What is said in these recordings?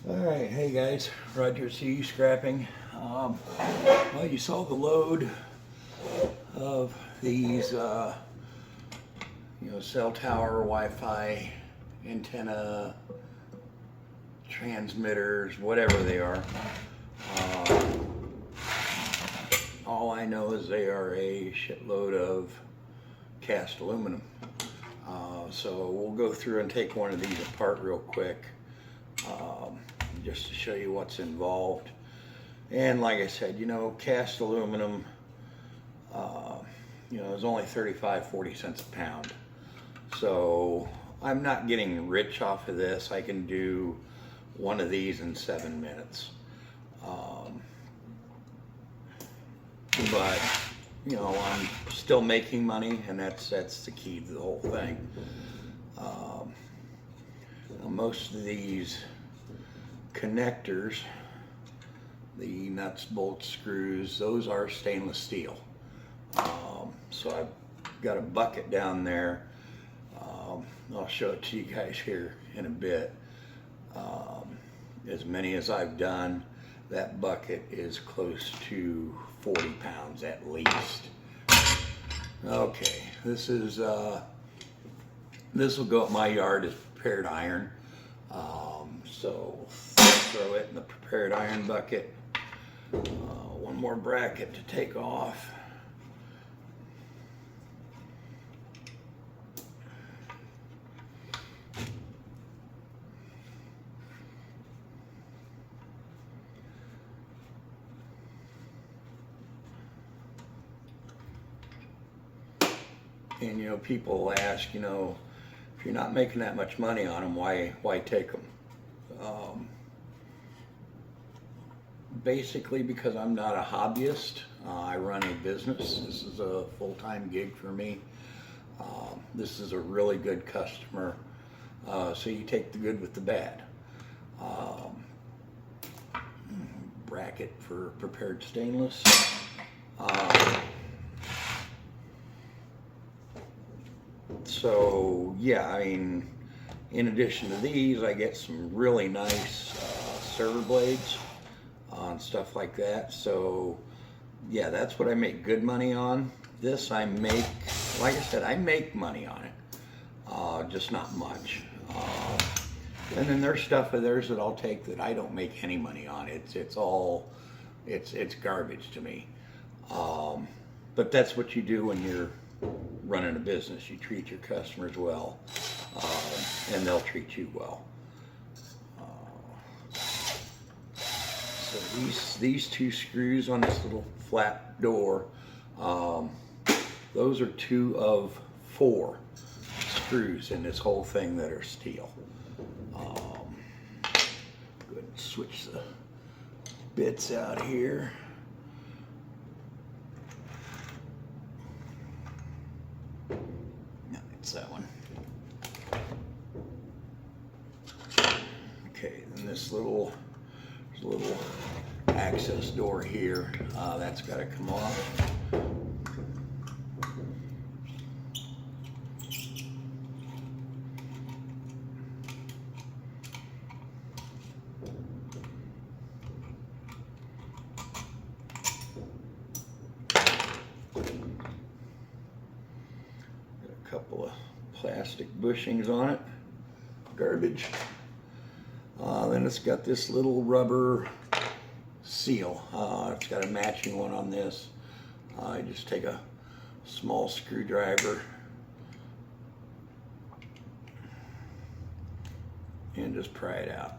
Alright, hey guys, Roger C. Scrapping. Well, you saw the load of these, cell tower, Wi-Fi, antenna, transmitters, whatever they are. All I know is they are a shitload of cast aluminum. So we'll go through and take one of these apart real quick. Just to show you what's involved. And like I said, cast aluminum, is only 35-40 cents a pound. So I'm not getting rich off of this. I can do one of these in 7 minutes. But I'm still making money, and that's the key to the whole thing. Most of these connectors, the nuts, bolts, screws, those are stainless steel. So I've got a bucket down there. I'll show it to you guys here in a bit. As many as I've done, that bucket is close to 40 pounds at least. Okay, this will go up my yard as prepared iron. So throw it in the prepared iron bucket. One more bracket to take off. And people ask, if you're not making that much money on them, why take them? Basically because I'm not a hobbyist. I run a business. This is a full-time gig for me. This is a really good customer. So you take the good with the bad. Bracket for prepared stainless. So yeah, in addition to these, I get some really nice server blades and stuff like that. So yeah, that's what I make good money on. This I make, like I said, I make money on it, just not much. And then there's stuff of theirs that I'll take that I don't make any money on. It's garbage to me. But that's what you do when you're running a business. You treat your customers well, and they'll treat you well. So these two screws on this little flat door, those are 2 of 4 screws in this whole thing that are steel. Go ahead and switch the bits out here. That one. Okay, and this little access door here, that's got to come off. Couple of plastic bushings on it, garbage. Then it's got this little rubber seal. It's got a matching one on this. I just take a small screwdriver and just pry it out.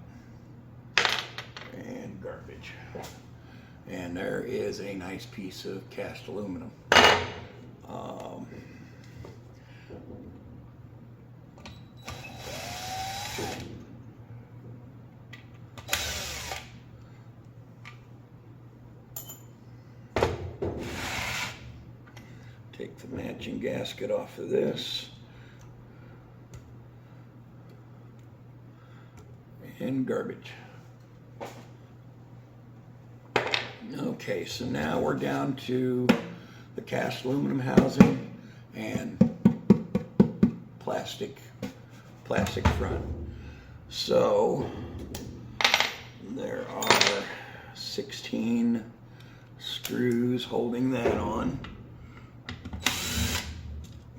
And garbage. And there is a nice piece of cast aluminum. Take the matching gasket off of this. And garbage. Okay, so now we're down to the cast aluminum housing and plastic front. So There are 16 screws holding that on.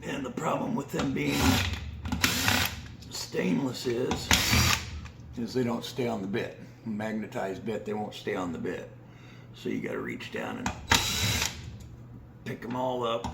And the problem with them being stainless is they don't stay on the bit. Magnetized bit, they won't stay on the bit. So you got to reach down and pick them all up.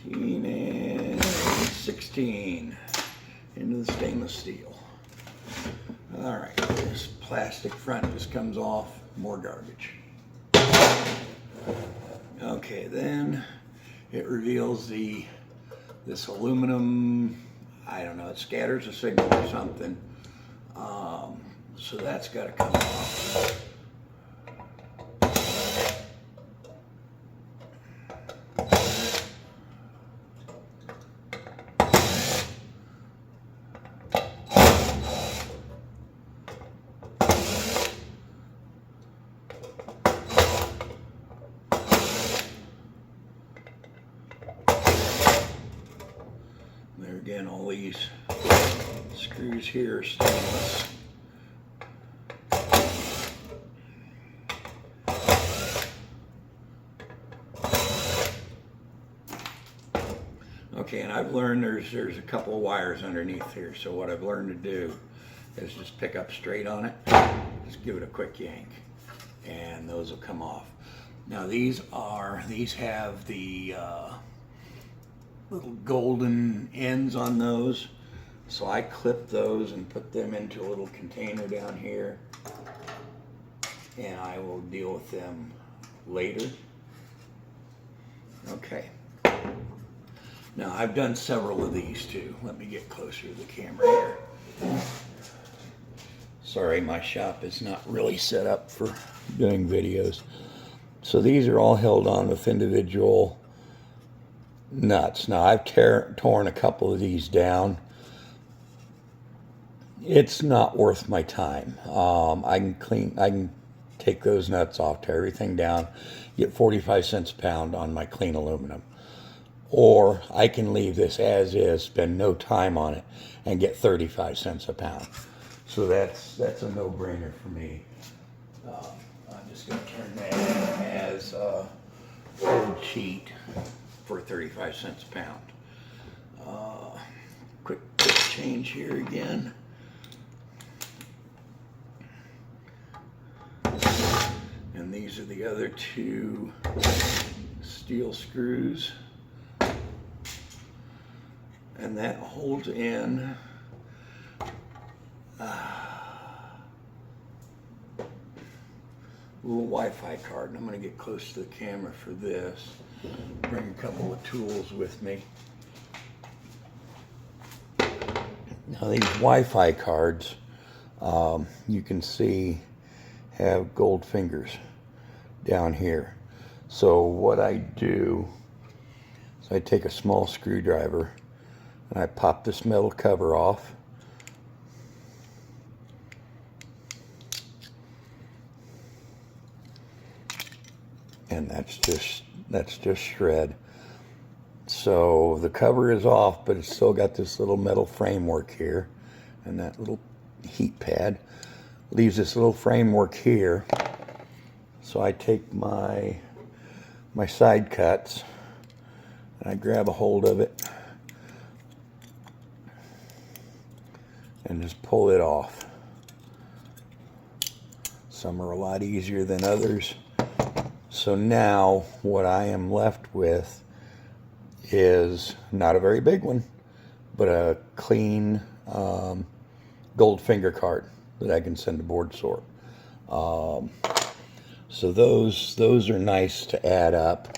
And 16 into the stainless steel. All right, this plastic front just comes off, more garbage. Okay, then it reveals this aluminum, I don't know, it scatters a signal or something. So that's got to come off. There again, all these screws here are stainless. Okay, and I've learned there's a couple of wires underneath here, so what I've learned to do is just pick up straight on it, just give it a quick yank, and those will come off. Now these have the little golden ends on those, so I clip those and put them into a little container down here, and I will deal with them later. Okay. Now I've done several of these too. Let me get closer to the camera here. Sorry, my shop is not really set up for doing videos. So these are all held on with individual nuts. Now I've torn a couple of these down. It's not worth my time. I can take those nuts off, tear everything down, get 45 cents a pound on my clean aluminum. Or I can leave this as is, spend no time on it, and get 35 cents a pound. So that's a no-brainer for me. I'm just going to turn that in as a old sheet for 35 cents a pound. Quick change here again. And these are the other two steel screws. And that holds in a little Wi-Fi card. And I'm going to get close to the camera for this. Bring a couple of tools with me. Now these Wi-Fi cards, you can see, have gold fingers down here. So what I do is I take a small screwdriver and I pop this metal cover off. And that's just shred. So the cover is off, but it's still got this little metal framework here, and that little heat pad leaves this little framework here. So I take my side cuts and I grab a hold of it and just pull it off. Some are a lot easier than others. So now what I am left with is not a very big one, but a clean gold finger card that I can send to board sort. So those are nice to add up.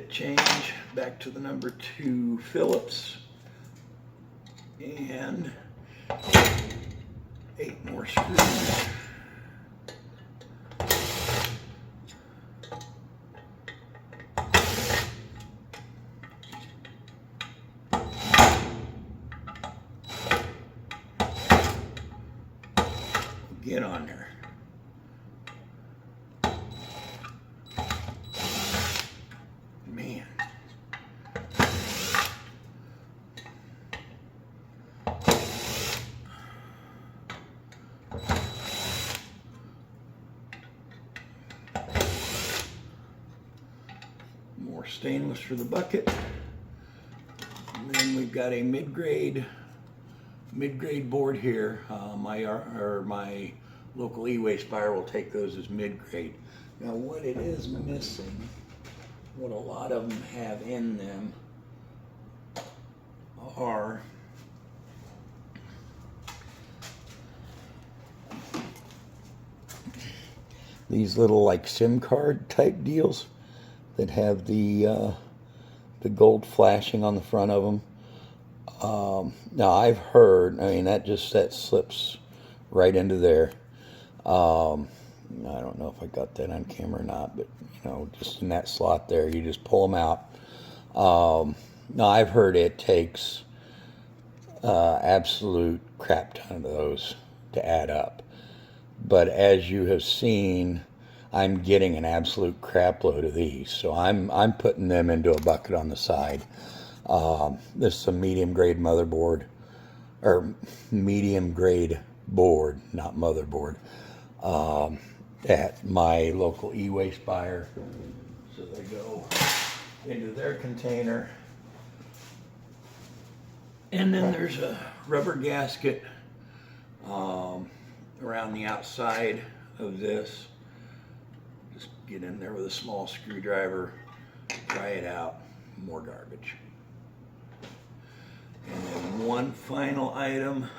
bit change back to the number 2 Phillips, and 8 more screws. Get on there. Man. More stainless for the bucket. And then we've got a mid-grade board here. My local e-waste buyer will take those as mid-grade. Now what it is missing, what a lot of them have in them, are these little like SIM card type deals that have the gold flashing on the front of them. Now I've heard, I mean, that slips right into there. I don't know if I got that on camera or not, but you know, just in that slot there, you just pull them out. Now I've heard it takes absolute crap ton of those to add up, but as you have seen, I'm getting an absolute crap load of these, so I'm putting them into a bucket on the side. This is a medium grade motherboard, or medium grade board, not motherboard, at my local e-waste buyer. So they go into their container, and then there's a rubber gasket around the outside of this. Just get in there with a small screwdriver, pry it out, more garbage. And then one final item.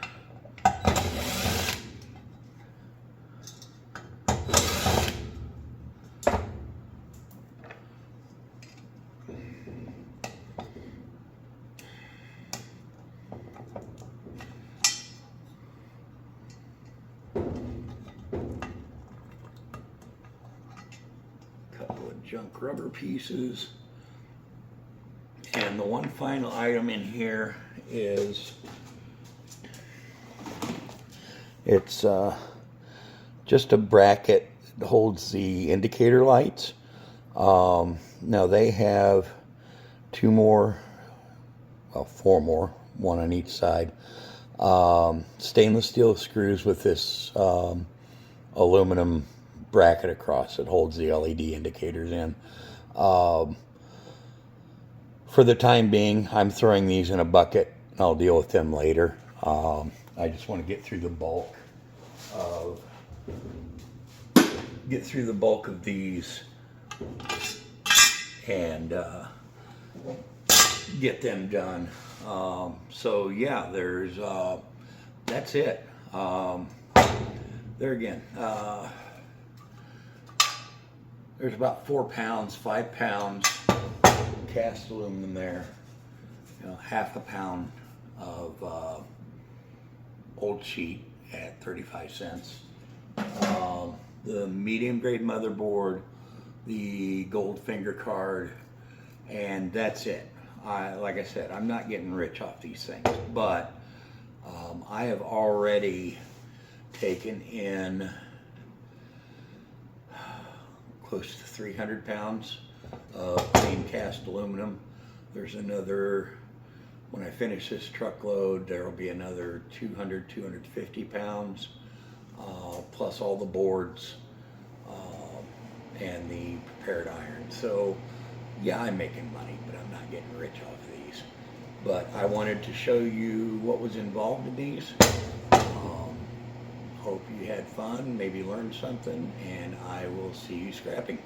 Couple of junk rubber pieces. And the one final item in here is, it's just a bracket that holds the indicator lights. Now they have 2 more, well 4 more, 1 on each side, stainless steel screws with this aluminum bracket across that holds the LED indicators in. For the time being, I'm throwing these in a bucket. I'll deal with them later. I just want to get through the bulk of these and get them done. So yeah, that's it. There again, there's about 4 pounds, 5 pounds cast aluminum there, you know, half a pound of old sheet at 35 cents. The medium grade motherboard, the gold finger card, and that's it. Like I said, I'm not getting rich off these things, but I have already taken in close to 300 pounds of clean cast aluminum. There's another, when I finish this truckload, there will be another 200, 250 pounds, plus all the boards and the prepared iron. So yeah, I'm making money, but I'm not getting rich off of these. But I wanted to show you what was involved in these. Hope you had fun, maybe learned something, and I will see you scrapping.